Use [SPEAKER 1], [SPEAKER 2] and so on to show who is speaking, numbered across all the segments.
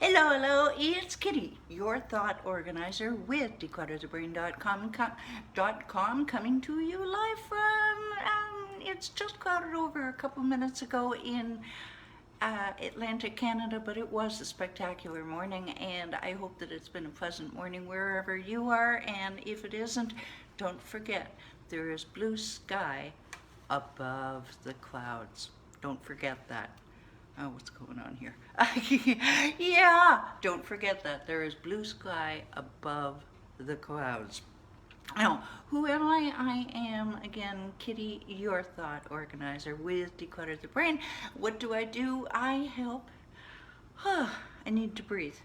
[SPEAKER 1] Hello, it's Kitti, your thought organizer with declutterthebrain.com coming to you live from, it's just clouded over a couple minutes ago in Atlantic, Canada, but it was a spectacular morning, and I hope that it's been a pleasant morning wherever you are, and if it isn't, don't forget, there is blue sky above the clouds. Don't forget that. Oh, what's going on here? Yeah, don't forget that there is blue sky above the clouds. Now, who am I? I am, again, Kitti, your thought organizer with Declutter the Brain. What do? I help. I need to breathe.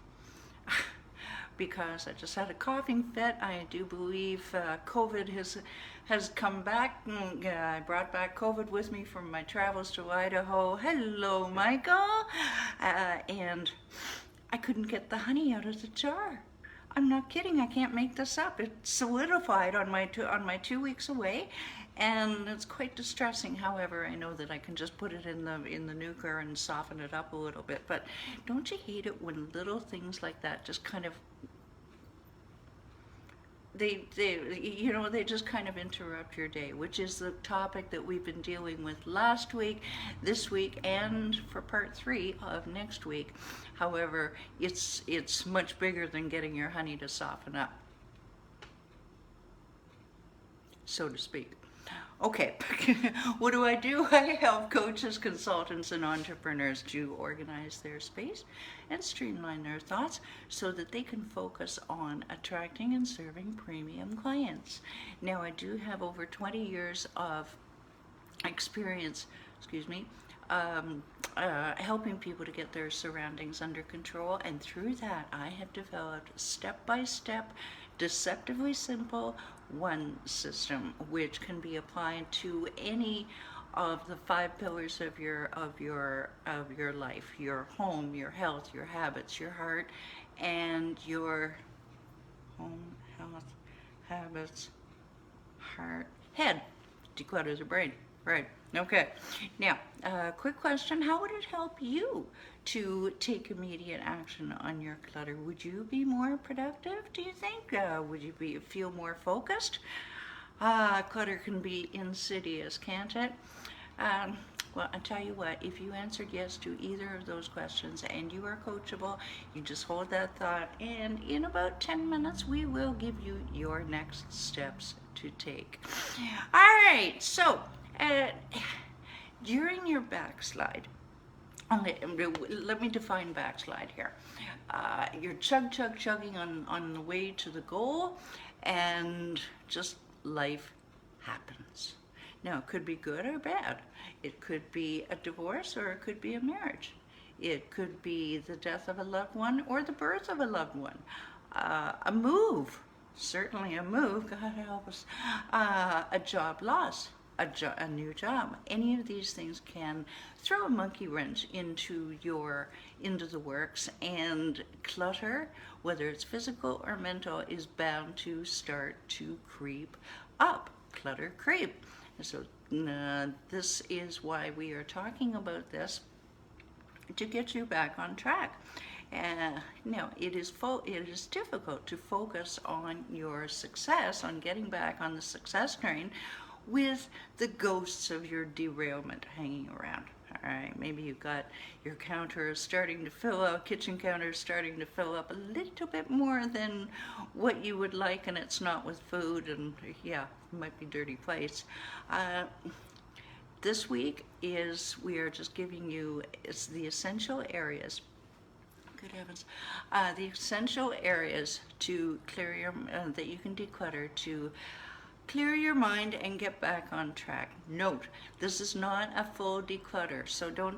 [SPEAKER 1] Because I just had a coughing fit. I do believe COVID has come back. I brought back COVID with me from my travels to Idaho. Hello, Michael. And I couldn't get the honey out of the jar. I'm not kidding. I can't make this up. It's solidified on my 2 weeks away, and it's quite distressing. However, I know that I can just put it in the nuker and soften it up a little bit. But don't you hate it when little things like that just kind of they just kind of interrupt your day, which is the topic that we've been dealing with last week, this week, and for part 3 of next week. However, it's much bigger than getting your honey to soften up, so to speak. Okay, what do? I help coaches, consultants, and entrepreneurs to organize their space and streamline their thoughts so that they can focus on attracting and serving premium clients. Now, I do have over 20 years of experience, helping people to get their surroundings under control, and through that I have developed step-by-step, deceptively simple one system which can be applied to any of the 5 pillars of your life: your home, your health, your habits, your heart, and your home, health, habits, heart, head. Declutter the brain. Right. Okay. Now, quick question. How would it help you to take immediate action on your clutter? Would you be more productive, do you think? Would you feel more focused? Clutter can be insidious, can't it? Well, I tell you what, if you answered yes to either of those questions and you are coachable, you just hold that thought, and in about 10 minutes, we will give you your next steps to take. All right, so during your backslide, let me define backslide here. You're chugging on the way to the goal, and just life happens. Now, it could be good or bad. It could be a divorce, or it could be a marriage. It could be the death of a loved one or the birth of a loved one. A move, certainly a move, God help us. A job loss, a new job. Any of these things can throw a monkey wrench into the works, and clutter, whether it's physical or mental, is bound to start to creep up. Clutter creep. So this is why we are talking about this, to get you back on track. Now, it is difficult to focus on your success, on getting back on the success train, with the ghosts of your derailment hanging around. All right, maybe you've got your counter starting to fill up, kitchen counter starting to fill up a little bit more than what you would like, and it's not with food, and yeah, it might be dirty plates. This week we are just giving you the essential areas. Good heavens, the essential areas to clear that you can declutter, to clear your mind and get back on track. Note, this is not a full declutter, so don't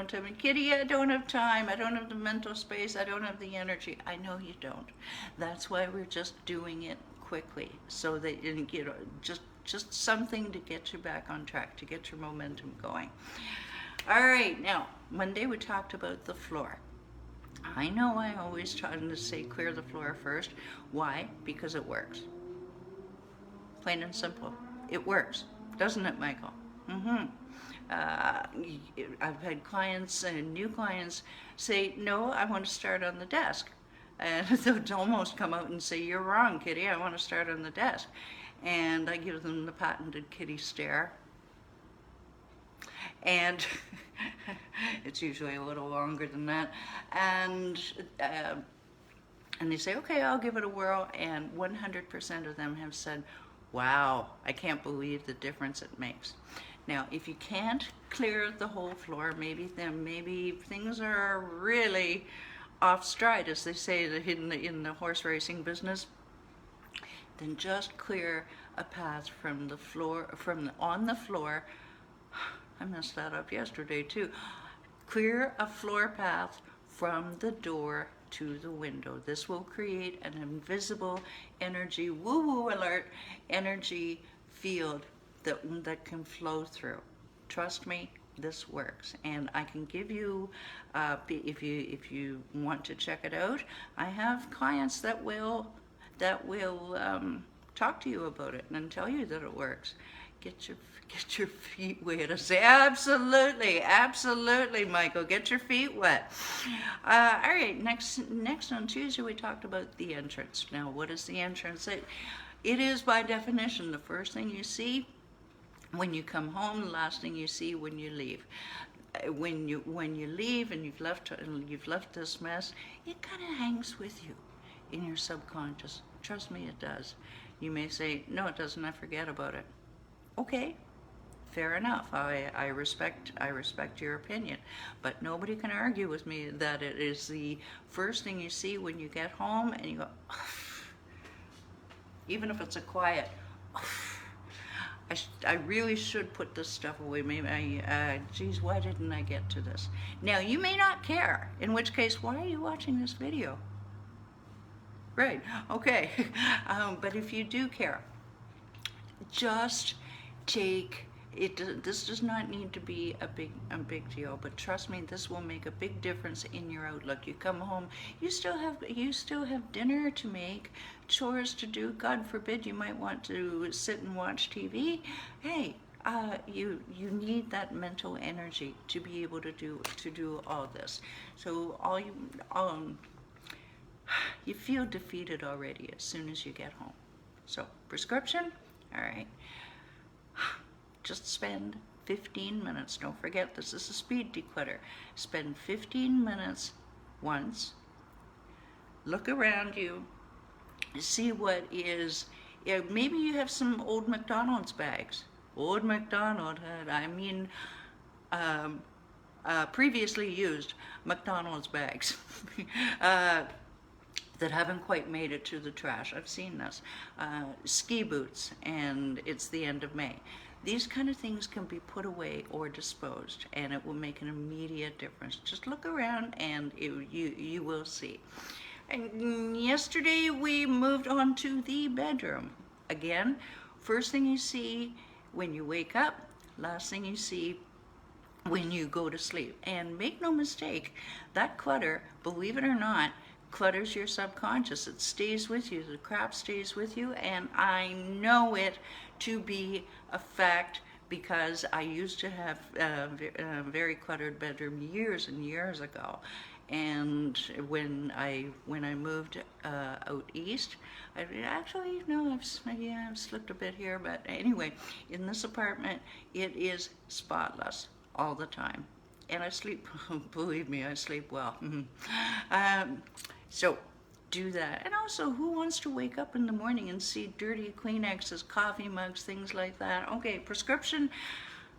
[SPEAKER 1] tell me, Kitti, I don't have time, I don't have the mental space, I don't have the energy. I know you don't. That's why we're just doing it quickly, so that just something to get you back on track, to get your momentum going. All right, now, Monday we talked about the floor. I know I always try to say clear the floor first. Why? Because it works. Plain and simple. It works. Doesn't it, Michael? Uh, I've had clients and new clients say, no, I want to start on the desk. And they'll almost come out and say, you're wrong, Kitti, I want to start on the desk. And I give them the patented Kitti stare. And it's usually a little longer than that. And they say, okay, I'll give it a whirl. And 100% of them have said, wow, I can't believe the difference it makes. Now, if you can't clear the whole floor, maybe things are really off stride, as they say in the horse racing business, then just clear a path from the floor, on the floor. I messed that up yesterday too. Clear a floor path from the door to the window. This will create an invisible energy, woo-woo alert, energy field that can flow through. Trust me, this works, and I can give you, if you want to check it out, I have clients that will talk to you about it and tell you that it works. Get your feet wet. I say, absolutely, Michael. Get your feet wet. All right. Next on Tuesday we talked about the entrance. Now, what is the entrance? It is by definition the first thing you see when you come home, the last thing you see when you leave. When you leave and you've left this mess, it kind of hangs with you in your subconscious. Trust me, it does. You may say, no, it doesn't. I forget about it. Okay, fair enough. I respect your opinion, but nobody can argue with me that it is the first thing you see when you get home, and you go, even if it's a quiet, I really should put this stuff away. Maybe geez, why didn't I get to this? Now, you may not care, in which case, why are you watching this video? Right, okay. But if you do care, just take it. This does not need to be a big deal, but trust me, this will make a big difference in your outlook. You come home, you still have dinner to make, chores to do. God forbid you might want to sit and watch TV. Hey, you need that mental energy to be able to do all this. So you feel defeated already as soon as you get home. So prescription, all right. Just spend 15 minutes. Don't forget, this is a speed declutter. Spend 15 minutes once. Look around you. See what is. Maybe you have some old McDonald's bags. Old McDonald, I mean, previously used McDonald's bags. That haven't quite made it to the trash. I've seen this. Ski boots, and it's the end of May. These kind of things can be put away or disposed, and it will make an immediate difference. Just look around and you will see. And yesterday we moved on to the bedroom. Again, first thing you see when you wake up, last thing you see when you go to sleep. And make no mistake, that clutter, believe it or not, clutters your subconscious. It stays with you. The crap stays with you, and I know it to be a fact because I used to have a very cluttered bedroom years and years ago. And when I moved out east, I've slipped a bit here, but anyway, in this apartment, it is spotless all the time. And I sleep, believe me, I sleep well. So do that. And also, who wants to wake up in the morning and see dirty Kleenexes, coffee mugs, things like that? Okay, prescription,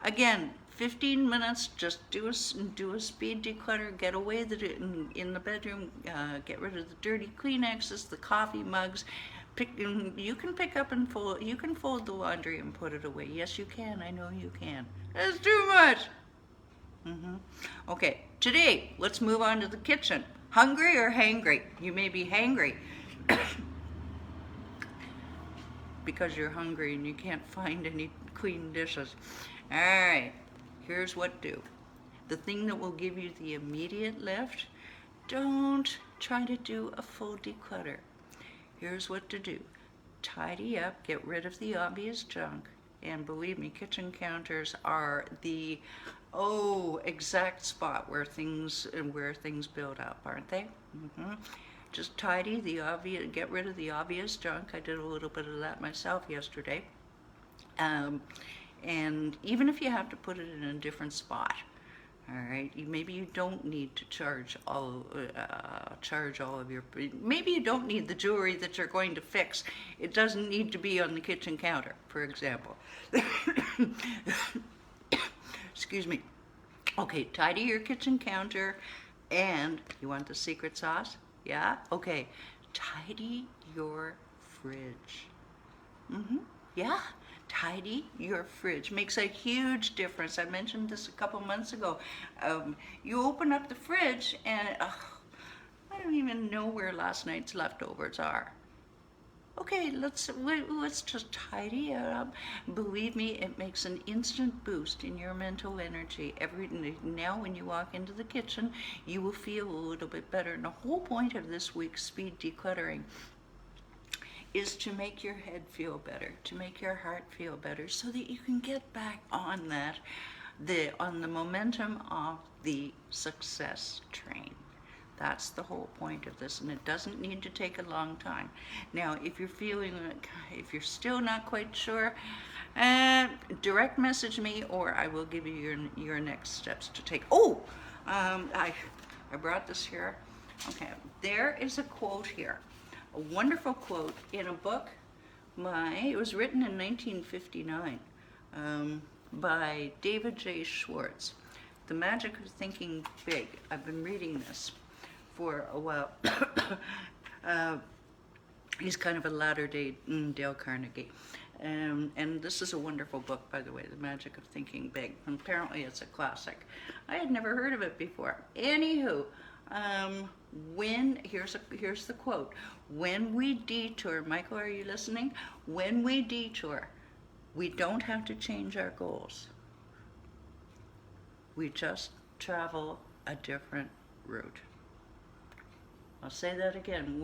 [SPEAKER 1] again, 15 minutes, just do a speed declutter, get away in the bedroom, get rid of the dirty Kleenexes, the coffee mugs. You can pick up and fold, you can fold the laundry and put it away. Yes, you can, I know you can. That's too much. Okay, today, let's move on to the kitchen. Hungry or hangry? You may be hangry because you're hungry and you can't find any clean dishes. All right, here's what to do. The thing that will give you the immediate lift, don't try to do a full declutter. Here's what to do. Tidy up, get rid of the obvious junk, And believe me, kitchen counters are the exact spot where things build up, aren't they? Just tidy the obvious, get rid of the obvious junk. I did a little bit of that myself yesterday. And even if you have to put it in a different spot, all right, maybe you don't need to charge all of your, maybe you don't need the jewelry that you're going to fix. It doesn't need to be on the kitchen counter, for example. Excuse me. Okay, tidy your kitchen counter. And you want the secret sauce? Yeah? Okay, tidy your fridge. Yeah, tidy your fridge. Makes a huge difference. I mentioned this a couple months ago. You open up the fridge and I don't even know where last night's leftovers are. Okay, let's just tidy it up. Believe me, it makes an instant boost in your mental energy. Now when you walk into the kitchen, you will feel a little bit better. And the whole point of this week's speed decluttering is to make your head feel better, to make your heart feel better, so that you can get back on the momentum of the success train. That's the whole point of this, and it doesn't need to take a long time. Now, if you're still not quite sure, direct message me, or I will give you your next steps to take. I brought this here. Okay, there is a quote here, a wonderful quote in a book. It was written in 1959 by David J. Schwartz. The Magic of Thinking Big. I've been reading this for a while. He's kind of a latter-day Dale Carnegie. And this is a wonderful book, by the way, The Magic of Thinking Big. Apparently it's a classic. I had never heard of it before. Anywho, here's the quote. When we detour, Michael, are you listening? When we detour, we don't have to change our goals. We just travel a different route. I'll say that again.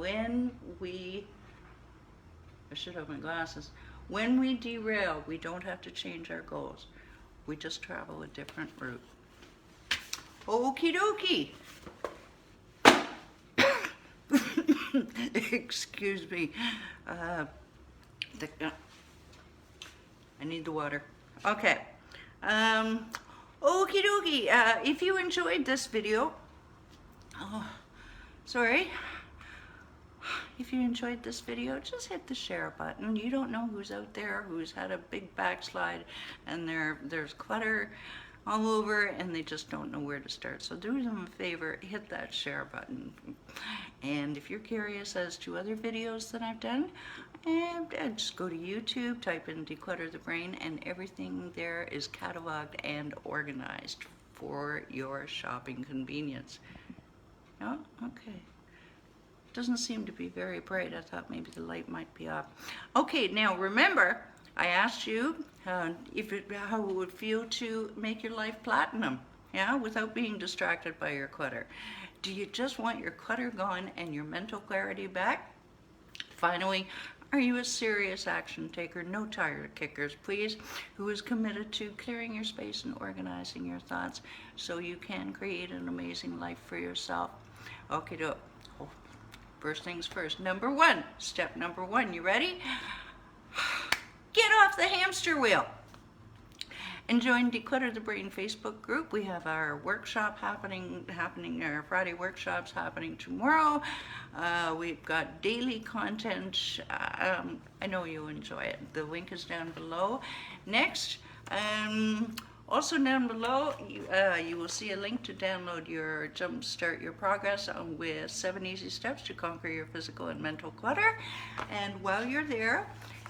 [SPEAKER 1] I should have my glasses. When we derail, we don't have to change our goals. We just travel a different route. Okie dokie. Excuse me. I need the water. Okay. Okie dokie. If you enjoyed this video, if you enjoyed this video, just hit the share button. You don't know who's out there who's had a big backslide and there's clutter all over and they just don't know where to start. So do them a favor, hit that share button. And if you're curious as to other videos that I've done, just go to YouTube, type in Declutter the Brain, and everything there is cataloged and organized for your shopping convenience. Oh, okay. Doesn't seem to be very bright. I thought maybe the light might be off. Okay, now remember, I asked you how it would feel to make your life platinum, yeah, without being distracted by your clutter. Do you just want your clutter gone and your mental clarity back? Finally, are you a serious action taker, no tire kickers, please, who is committed to clearing your space and organizing your thoughts so you can create an amazing life for yourself? Okay, first things first. Step number one, you ready? Get off the hamster wheel and join Declutter the Brain Facebook group. We have our workshop happening, our Friday workshops happening tomorrow. We've got daily content. I know you'll enjoy it. The link is down below. Next, also down below, you will see a link to download your Jumpstart Your Progress with 7 easy steps to conquer your physical and mental clutter. And while you're there,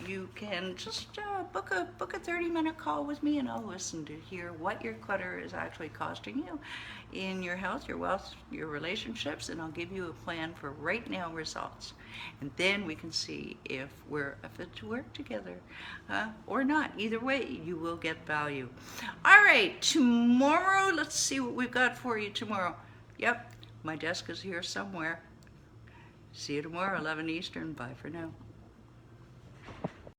[SPEAKER 1] you can just book a 30-minute call with me, and I'll listen to hear what your clutter is actually costing you in your health, your wealth, your relationships, and I'll give you a plan for right now results. And then we can see if we're fit to work together or not. Either way, you will get value. All right, tomorrow, let's see what we've got for you tomorrow. Yep, my desk is here somewhere. See you tomorrow, 11 Eastern. Bye for now.